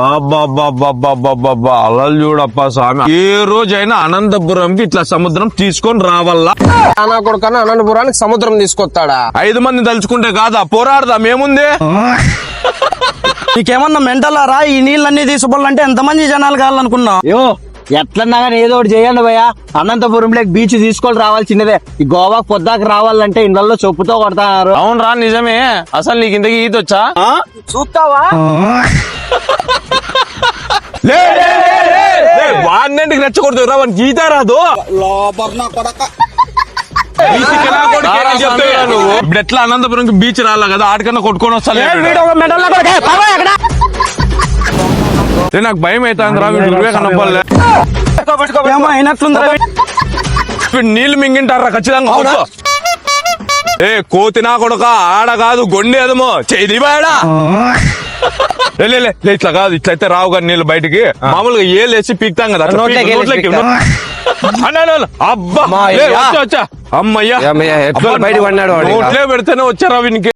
అబ్బా అలా చూడప్ప స్వామి, ఏ రోజైనా అనంతపురంకి ఇట్లా సముద్రం తీసుకొని రావాలా? నా కొడుకన్నా అనంతపురానికి సముద్రం తీసుకొస్తాడా? 5 మంది తలుచుకుంటే కాదా, పోరాడదాం ఏముంది. నీకేమన్నా మెంటలారా? ఈ నీళ్ళన్నీ తీసుకోవాలంటే ఎంతమంది జనాలు కావాలనుకున్నా? యో ఎట్లన్నా కానీ ఏదో ఒకటి చేయండి భయ్యా. అనంతపురంలో బీచ్ తీసుకొని రావాల్సిందే. ఈ గోవాకు పొద్దాకు రావాలంటే ఇండ్లలో చెప్పుతో కొడతారు. అవునరా నిజమే. అసలు నీకు ఇంతకీ ఈత వచ్చా? చూస్తావా? వాడికి రెచ్చగొడుతు రా, వానికి ఈత రాదు. ఇప్పుడు ఎట్లా అనంతపురంకి బీచ్ రాలా కదా, ఆడికన్నా కొట్టుకొని వస్తా. నాకు భయం అవుతుంది రా, వీడు కనపడలే. నీళ్లు మింగింటారా ఖచ్చితంగా. ఏ కోతినా కొడుక, ఆడ కాదు గొండి అదమో చేది బాడా. ఇట్లా కాదు, ఇట్లయితే రావు కానీ నీళ్ళు బయటికి. మామూలుగా ఏలేసి పీక్తాం కదా. అబ్బా వచ్చా అమ్మయ్యా, బయట పడినాడు. నోట్లే పెడితేనే వచ్చారా వీనికి.